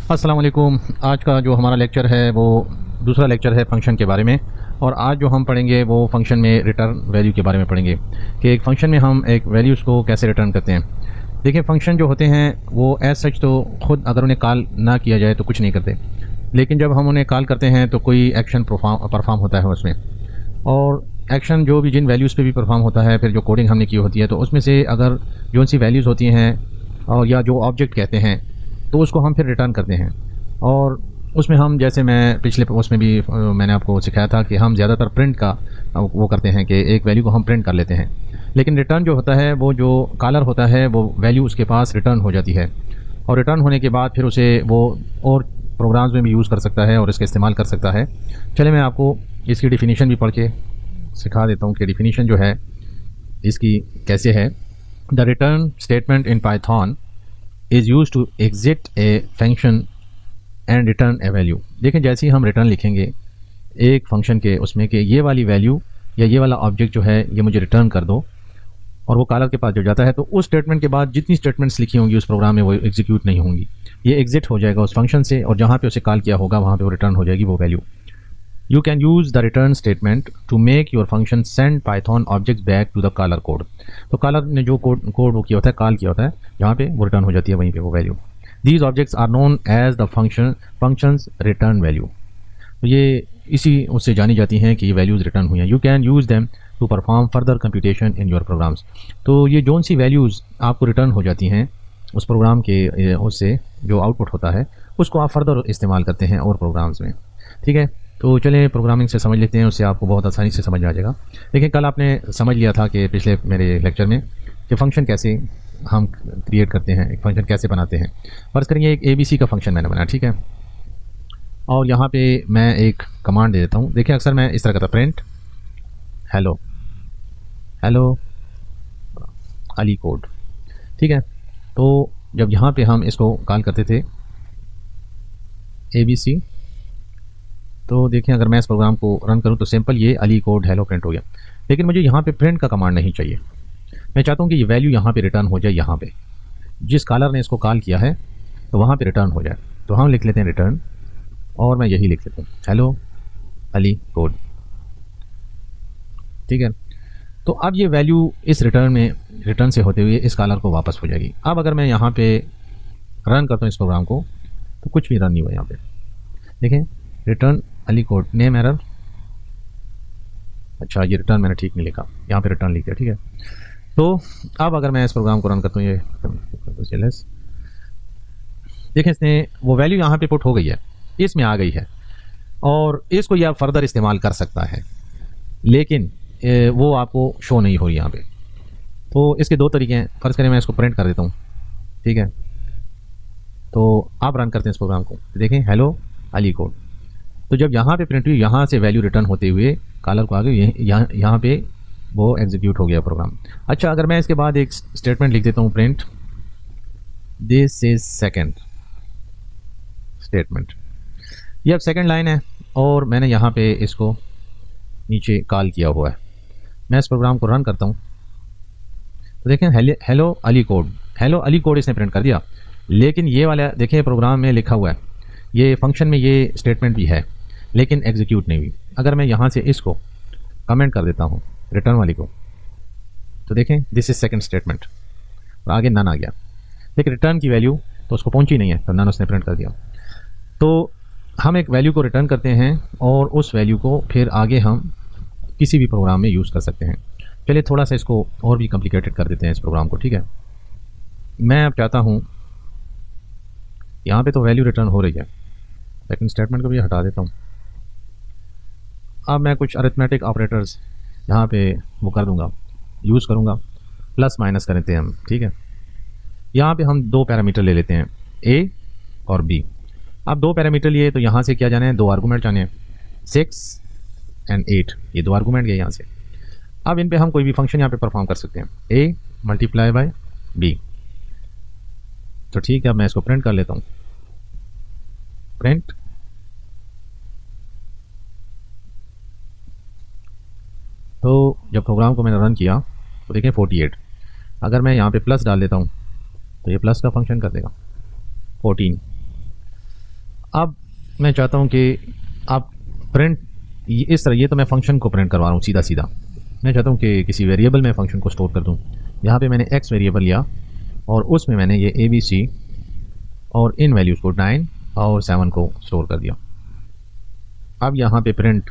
अस्सलाम वालेकुम। आज का जो हमारा लेक्चर है वो दूसरा लेक्चर है फंक्शन के बारे में। और आज जो हम पढ़ेंगे वो फंक्शन में रिटर्न वैल्यू के बारे में पढ़ेंगे कि एक फ़ंक्शन में हम एक वैल्यूज़ को कैसे रिटर्न करते हैं। देखिए, फ़ंक्शन जो होते हैं वो एज सच तो ख़ुद अगर उन्हें कॉल ना किया जाए तो कुछ नहीं करते, लेकिन जब हम उन्हें कॉल करते हैं तो कोई एक्शन परफॉर्म होता है उसमें। और एक्शन जो भी जिन वैल्यूज़ पे भी परफॉर्म होता है, फिर जो कोडिंग हमने की होती है, तो उसमें से अगर जो सी वैल्यूज़ होती हैं और या जो ऑब्जेक्ट कहते हैं तो उसको हम फिर रिटर्न करते हैं। और उसमें हम, जैसे मैं पिछले उसमें भी मैंने आपको सिखाया था कि हम ज़्यादातर प्रिंट का वो करते हैं कि एक वैल्यू को हम प्रिंट कर लेते हैं, लेकिन रिटर्न जो होता है वो जो कॉलर होता है वो वैल्यू उसके पास रिटर्न हो जाती है। और रिटर्न होने के बाद फिर उसे वो और प्रोग्राम्स में भी यूज़ कर सकता है और इसका इस्तेमाल कर सकता है। चले मैं आपको इसकी डिफिनीशन भी पढ़ के सिखा देता हूँ कि डिफिनीशन जो है इसकी कैसे है। The return statement in Python is use to exit a function and return a value. देखें, जैसे ही हम रिटर्न लिखेंगे एक फंक्शन के उसमें कि ये वाली वैल्यू या ये वाला ऑब्जेक्ट जो है ये मुझे रिटर्न कर दो, और वो कॉलर के पास जो जाता है तो उस स्टेटमेंट के बाद जितनी स्टेटमेंट्स लिखी होंगी उस प्रोग्राम में वो एग्जीक्यूट नहीं होंगी, ये एग्जिट हो जाएगा उस फंक्शन से, और जहाँ पे उसे कॉल किया होगा वहाँ पे वो रिटर्न हो जाएगी वो value. You can use the return statement to make your function send Python objects back to the caller code. तो कॉलर ने जो कोड वो किया होता है, कॉल किया होता है, जहाँ पे वो रिटर्न हो जाती है वहीं पे वो value. These objects are known as the functions return value. तो ये इसी उससे जानी जाती हैं कि ये वैल्यूज़ रिटर्न हुई हैं। You can use them to perform further computation in your programs. तो ये जोन सी वैल्यूज़ आपको रिटर्न हो जाती हैं उस प्रोग्राम के उससे जो आउटपुट होता है उसको आप फर्दर इस्तेमाल करते हैं और प्रोग्राम्स में। ठीक है, तो चलें प्रोग्रामिंग से समझ लेते हैं, उससे आपको बहुत आसानी से समझ में आ जाएगा। देखिए, कल आपने समझ लिया था कि पिछले मेरे लेक्चर में कि फ़ंक्शन कैसे हम क्रिएट करते हैं, एक फ़ंक्शन कैसे बनाते हैं। फ़र्ज़ करेंगे एक ABC का फ़ंक्शन मैंने बनाया, ठीक है, और यहाँ पे मैं एक कमांड दे देता हूँ। देखिए, अक्सर मैं इस तरह करता, print hello hello Ali code. ठीक है, तो जब यहाँ पे हम इसको कॉल करते थे ABC, तो देखिए अगर मैं इस प्रोग्राम को रन करूं तो सिंपल ये अली कोड हेलो प्रिंट हो गया। लेकिन मुझे यहाँ पे प्रिंट का कमांड नहीं चाहिए। मैं चाहता हूँ कि ये वैल्यू यहाँ पे रिटर्न हो जाए, यहाँ पे जिस कॉलर ने इसको कॉल किया है तो वहाँ पे रिटर्न हो जाए। तो हम लिख लेते हैं रिटर्न, और मैं यही लिख लेता हूँ हेलो अली कोड। ठीक है, तो अब ये वैल्यू इस रिटर्न से होते हुए इस कॉलर को वापस हो जाएगी। अब अगर मैं यहाँ पे रन करता हूँ इस प्रोग्राम को तो कुछ भी रन नहीं हुआ यहाँ पे। देखें, return Ali code name error. अच्छा, ये रिटर्न मैंने ठीक नहीं लिखा, यहाँ पे रिटर्न लिख दिया। ठीक है, तो अब अगर मैं इस प्रोग्राम को रन करता हूँ, ये देखें इसने वो वैल्यू यहाँ पे पुट हो गई है, इसमें आ गई है, और इसको यह फर्दर इस्तेमाल कर सकता है, लेकिन वो आपको शो नहीं हो रही यहाँ पे। तो इसके दो तरीके हैं। फ़र्ज़ करें मैं इसको प्रिंट कर देता हूँ, ठीक है, तो आप रन करते हैं इस प्रोग्राम को, देखें हेलो अली कोड। तो जब यहाँ पे प्रिंट हुई, यहाँ से वैल्यू रिटर्न होते हुए कॉलर को आ गई, यहाँ पे वो एग्जीक्यूट हो गया प्रोग्राम। अच्छा, अगर मैं इसके बाद एक स्टेटमेंट लिख देता हूँ, print this is second statement. ये अब सेकंड लाइन है और मैंने यहाँ पे इसको नीचे कॉल किया हुआ है। मैं इस प्रोग्राम को रन करता हूँ तो देखें hello Ali code, hello Ali code इसने प्रिंट कर दिया। लेकिन ये वाला देखें प्रोग्राम में लिखा हुआ है, ये फंक्शन में ये स्टेटमेंट भी है, लेकिन एग्जीक्यूट नहीं हुई। अगर मैं यहाँ से इसको कमेंट कर देता हूँ रिटर्न वाली को, तो देखें दिस इज सेकंड स्टेटमेंट, और आगे नन आ गया। लेकिन रिटर्न की वैल्यू तो उसको पहुँची नहीं है, तो नन उसने प्रिंट कर दिया। तो हम एक वैल्यू को रिटर्न करते हैं और उस वैल्यू को फिर आगे हम किसी भी प्रोग्राम में यूज़ कर सकते हैं। चलिए थोड़ा सा इसको और भी कॉम्प्लिकेटेड कर देते हैं इस प्रोग्राम को। ठीक है, मैं अब चाहता हूँ, यहाँ पे तो वैल्यू रिटर्न हो रही है, लेकिन स्टेटमेंट को भी हटा देता हूँ। अब मैं कुछ अरिथमेटिक ऑपरेटर्स यहाँ पे वो कर दूँगा, यूज़ करूँगा, प्लस माइनस करते हैं हम। ठीक है, यहाँ पे हम दो पैरामीटर ले लेते हैं, ए और बी। अब दो पैरामीटर लिए तो यहाँ से क्या जाने हैं, दो आर्गूमेंट जाने हैं, 6 एंड 8, ये दो आर्गूमेंट गए यहाँ से। अब इन पे हम कोई भी फंक्शन यहाँ पे परफॉर्म कर सकते हैं, ए मल्टीप्लाई बाय बी। तो ठीक है, अब मैं इसको प्रिंट कर लेता हूँ, प्रिंट तो जब प्रोग्राम को मैंने रन किया तो देखें 48। अगर मैं यहाँ पे प्लस डाल देता हूँ तो ये प्लस का फंक्शन कर देगा 14। अब मैं चाहता हूँ कि आप प्रिंट इस तरह, ये तो मैं फ़ंक्शन को प्रिंट करवा रहा हूँ सीधा सीधा। मैं चाहता हूँ कि किसी वेरिएबल में फ़ंक्शन को स्टोर कर दूँ। यहाँ पे मैंने एक्स वेरिएबल लिया और उसमें मैंने ये ए बी सी और इन वैल्यूज़ को 9 और 7 को स्टोर कर दिया। अब यहाँ पे प्रिंट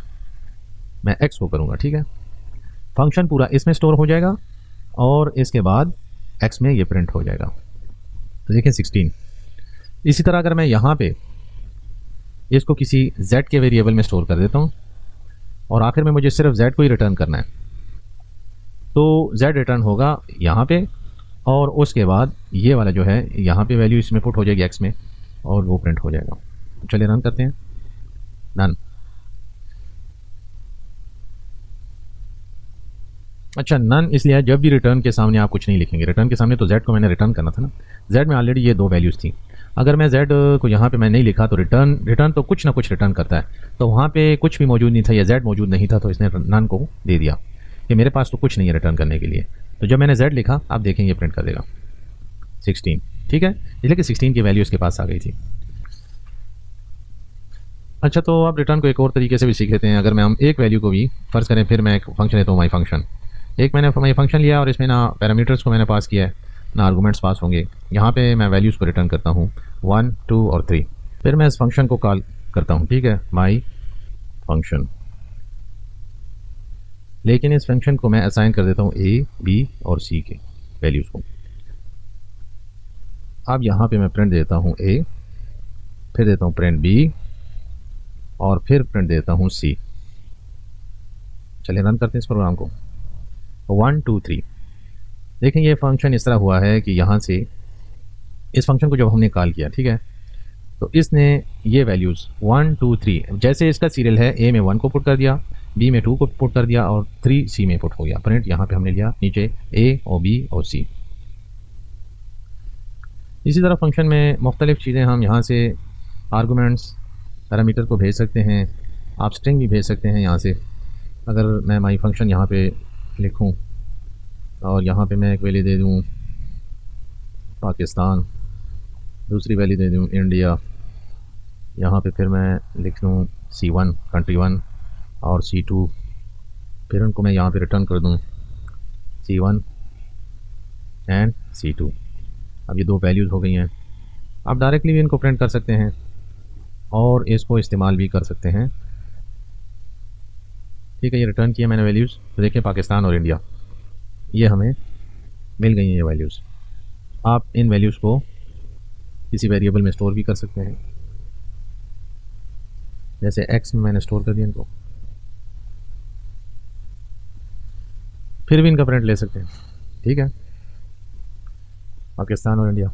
मैं एक्स को करूँगा, ठीक है। फंक्शन पूरा इसमें स्टोर हो जाएगा और इसके बाद एक्स में ये प्रिंट हो जाएगा। तो देखिए 16। इसी तरह अगर मैं यहाँ पे इसको किसी z के वेरिएबल में स्टोर कर देता हूँ और आखिर में मुझे सिर्फ z को ही रिटर्न करना है, तो z रिटर्न होगा यहाँ पे और उसके बाद ये वाला जो है यहाँ पे वैल्यू इसमें पुट हो जाएगी x में और वो प्रिंट हो जाएगा। तो चलिए रन करते हैं। डन। अच्छा, नन इसलिए है जब भी रिटर्न के सामने आप कुछ नहीं लिखेंगे। रिटर्न के सामने तो z को मैंने रिटर्न करना था ना, z में ऑलरेडी ये दो वैल्यूज़ थी। अगर मैं z को यहाँ पे मैं नहीं लिखा तो रिटर्न तो कुछ ना कुछ रिटर्न करता है। तो वहाँ पे कुछ भी मौजूद नहीं था या z मौजूद नहीं था, तो इसने नन को दे दिया कि मेरे पास तो कुछ नहीं है रिटर्न करने के लिए। तो जब मैंने z लिखा, आप देखेंगे प्रिंट कर देगा 16, ठीक है, इसलिए कि 16 की वैल्यू इसके पास आ गई थी। अच्छा, तो आप रिटर्न को एक और तरीके से भी सीख लेते हैं। अगर मैं हम एक वैल्यू को भी फ़र्ज़ करें, फिर मैं एक फंक्शन लेता हूँ माई फंक्शन। एक मैंने माई फंक्शन लिया और इसमें ना पैरामीटर्स को मैंने पास किया है ना आर्गूमेंट्स पास होंगे। यहाँ पे मैं वैल्यूज़ को रिटर्न करता हूँ 1, 2 और 3। फिर मैं इस फंक्शन को कॉल करता हूँ, ठीक है, माई फंक्शन। लेकिन इस फंक्शन को मैं असाइन कर देता हूँ ए, बी और सी के वैल्यूज़ को। अब यहाँ पे मैं प्रिंट देता हूँ ए, फिर देता हूँ प्रिंट बी और फिर प्रिंट देता हूँ सी। चलिए रन करते हैं इस प्रोग्राम को। 1, 2, 3। देखें ये फंक्शन इस तरह हुआ है कि यहाँ से इस फंक्शन को जब हमने कॉल किया, ठीक है, तो इसने ये वैल्यूज़ 1, 2, 3 जैसे इसका सीरियल है, ए में 1 को पुट कर दिया, बी में 2 को पुट कर दिया और 3 सी में पुट हो गया। प्रिंट यहाँ पे हमने लिया नीचे ए और बी और सी। इसी तरह फंक्शन में मुख्तलिफ़ चीज़ें हम यहाँ से आर्गूमेंट्स पैरामीटर को भेज सकते हैं। आप स्ट्रिंग भी भेज सकते हैं यहाँ से। अगर मैं माई फंक्शन यहाँ पे लिखूँ और यहाँ पे मैं एक वैल्यू दे दूँ पाकिस्तान, दूसरी वैल्यू दे दूँ इंडिया, यहाँ पे फिर मैं लिख लूँ C1 कंट्री 1 और C2, फिर उनको मैं यहाँ पे रिटर्न कर दूँ C1 एंड C2। अब ये दो वैल्यूज़ हो गई हैं। आप डायरेक्टली भी इनको प्रिंट कर सकते हैं और इसको इस्तेमाल भी कर सकते हैं, ठीक है। ये रिटर्न किया मैंने वैल्यूज़, तो देखिए पाकिस्तान और इंडिया ये हमें मिल गई हैं ये वैल्यूज़। आप इन वैल्यूज़ को किसी वेरिएबल में स्टोर भी कर सकते हैं, जैसे एक्स में मैंने स्टोर कर दिया इनको, फिर भी इनका प्रिंट ले सकते हैं, ठीक है, पाकिस्तान और इंडिया।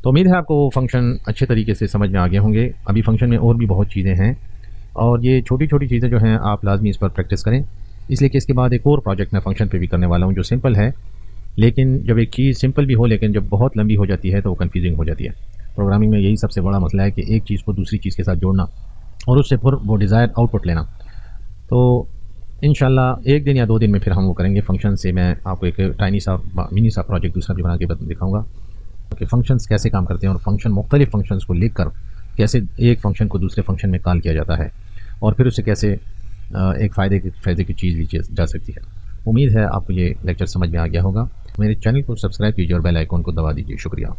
तो उम्मीद है आपको वो फंक्शन अच्छे तरीके से समझ में आ गए होंगे। अभी फंक्शन में और भी बहुत चीज़ें हैं और ये छोटी छोटी चीज़ें जो हैं आप लाजमी इस पर प्रैक्टिस करें, इसलिए कि इसके बाद एक और प्रोजेक्ट मैं फंक्शन पे भी करने वाला हूँ जो सिंपल है। लेकिन जब एक चीज़ सिंपल भी हो लेकिन जब बहुत लंबी हो जाती है तो वो कन्फ्यूजिंग हो जाती है। प्रोग्रामिंग में यही सबसे बड़ा मसला है कि एक चीज़ को दूसरी चीज़ के साथ जोड़ना और उससे फिर वो डिज़ायर आउटपुट लेना। तो इंशाल्लाह एक दिन या 2 दिन में फिर हम वो करेंगे। फंक्शन से मैं आपको एक टाइनी सा मिनी सा प्रोजेक्ट दूसरा भी बना के दिखाऊँगा कि फ़ंक्शंस कैसे काम करते हैं और फंक्शन मुख्तलिफ़ फंक्शंस को लिख कर कैसे एक फ़ंक्शन को दूसरे फंक्शन में कॉल किया जाता है और फिर उससे कैसे एक फ़ायदे की चीज़ ली जा सकती है। उम्मीद है आपको ये लेक्चर समझ में आ गया होगा। मेरे चैनल को सब्सक्राइब कीजिए और बेल आइकॉन को दबा दीजिए। शुक्रिया।